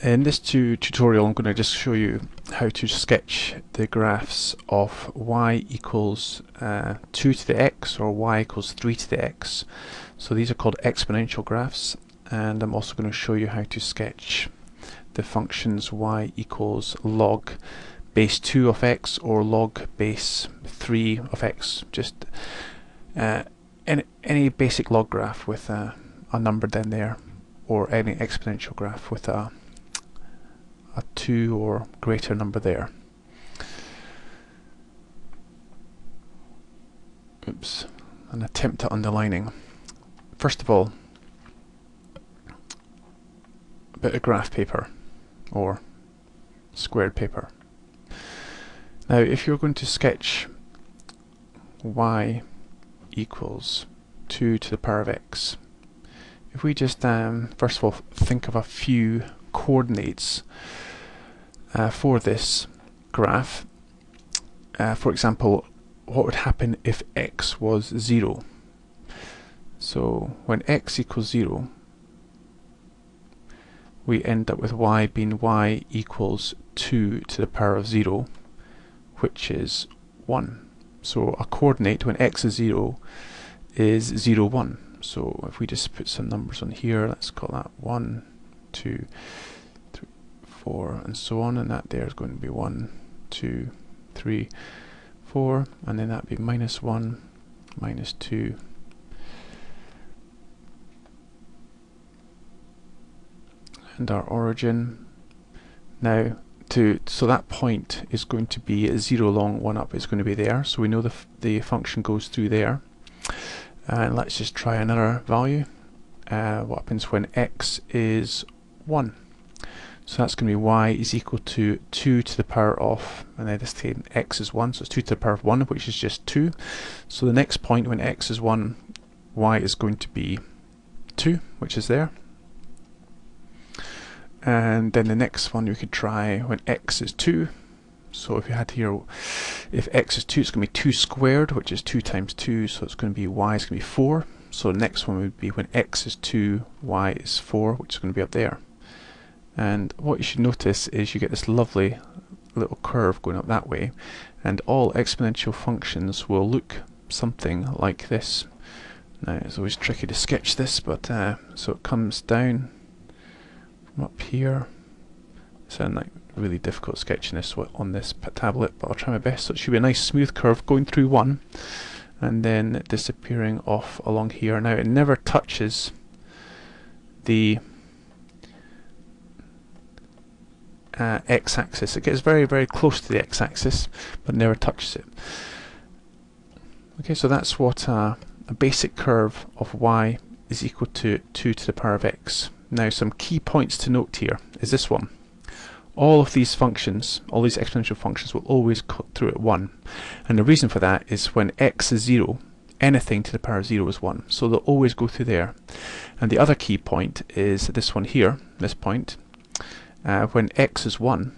In this tutorial I'm going to just show you how to sketch the graphs of y equals 2 to the x or y equals 3 to the x. So these are called exponential graphs, and I'm also going to show you how to sketch the functions y equals log base 2 of x or log base 3 of x, just any basic log graph with a number down there, or any exponential graph with a 2 or greater number there. Oops, an attempt at underlining. First of all, a bit of graph paper or squared paper. Now if you're going to sketch y equals 2 to the power of x, if we just first of all think of a few coordinates for this graph. For example, what would happen if x was 0? So when x equals 0, we end up with y being y equals 2 to the power of 0, which is 1. So a coordinate when x is 0 is 0, 1. So if we just put some numbers on here, let's call that 1, 2, 3, 4, and so on, and that there is going to be 1, 2, 3, 4, and then that would be minus 1, minus 2, and our origin. Now, so that point is going to be 0 along, 1 up is going to be there, so we know the function goes through there. And let's just try another value. What happens when x is 1? So that's going to be y is equal to 2 to the power of, and then this time x is 1, so it's 2 to the power of 1, which is just 2. So the next point when x is 1, y is going to be 2, which is there. And then the next one we could try when x is 2. So if you had here, if x is 2, it's going to be 2 squared, which is 2 times 2, so it's going to be y is going to be 4. So the next one would be when x is 2, y is 4, which is going to be up there. And what you should notice is you get this lovely little curve going up that way, and all exponential functions will look something like this. Now it's always tricky to sketch this, but so it comes down from up here. Sound like really difficult sketching this on this tablet, but I'll try my best. So it should be a nice smooth curve going through 1 and then disappearing off along here. Now it never touches the x-axis. It gets very, very close to the x-axis, but never touches it. Okay, so that's what a basic curve of y is equal to 2 to the power of x. Now some key points to note here is this one. All of these functions, all these exponential functions, will always cut through at 1. And the reason for that is when x is 0, anything to the power of 0 is 1. So they'll always go through there. And the other key point is this one here, this point. When x is 1,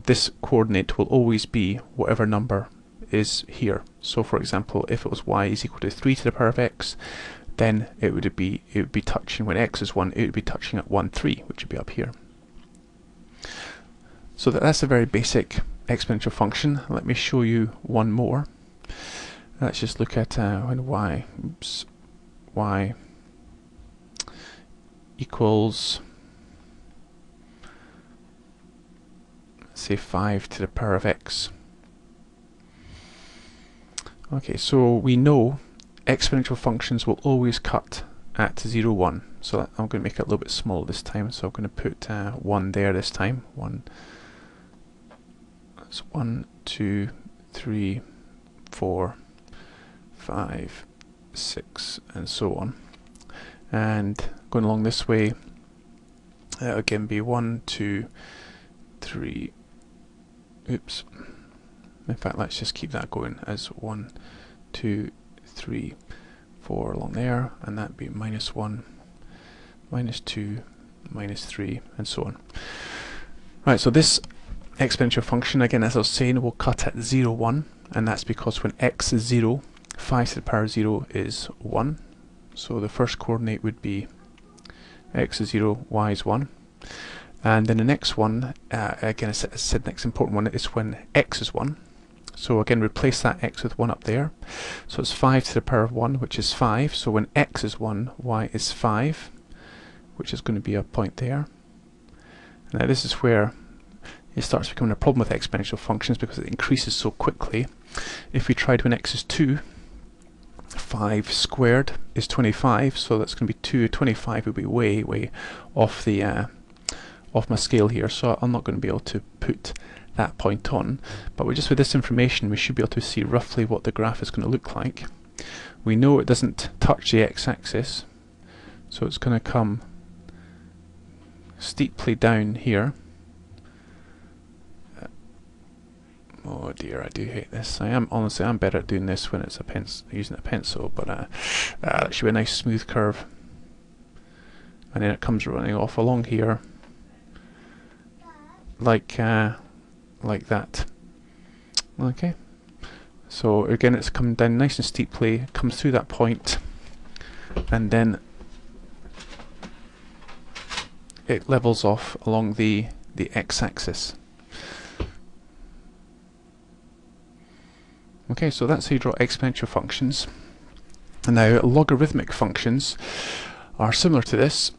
this coordinate will always be whatever number is here. So for example, if it was y is equal to 3 to the power of x, then it would be touching, when x is 1, it would be touching at 1, 3, which would be up here. So that's a very basic exponential function. Let me show you one more. Let's just look at when y equals, say, 5 to the power of x. Okay, so we know exponential functions will always cut at 0, 1. So I'm going to make it a little bit smaller this time, so I'm going to put 1 there this time. 1. That's 1, 2, 3, 4, 5, 6, and so on. And going along this way, again be 1, 2, 3. Oops. In fact, let's just keep that going as 1, 2, 3, 4 along there, and that'd be minus 1, minus 2, minus 3, and so on. Right, so this exponential function, again, as I was saying, will cut at 0, 1, and that's because when x is 0, 5 to the power of 0 is 1. So the first coordinate would be x is 0, y is 1. And then the next one, again, I said next important one is when x is 1. So again, replace that x with 1 up there. So it's 5 to the power of 1, which is 5. So when x is 1, y is 5, which is going to be a point there. Now this is where it starts becoming a problem with exponential functions because it increases so quickly. If we tried when x is 2, 5 squared is 25, so that's going to be 2. 25 would be way off the off my scale here, so I'm not going to be able to put that point on. But just with this information, we should be able to see roughly what the graph is going to look like. We know it doesn't touch the x-axis, so it's going to come steeply down here. Oh dear, I do hate this. Honestly, I'm better at doing this when it's using a pencil, but that should be a nice smooth curve. And then it comes running off along here, like that. Okay. So again, it's coming down nice and steeply, comes through that point, and then it levels off along the x-axis. Okay, so that's how you draw exponential functions. And now logarithmic functions are similar to this.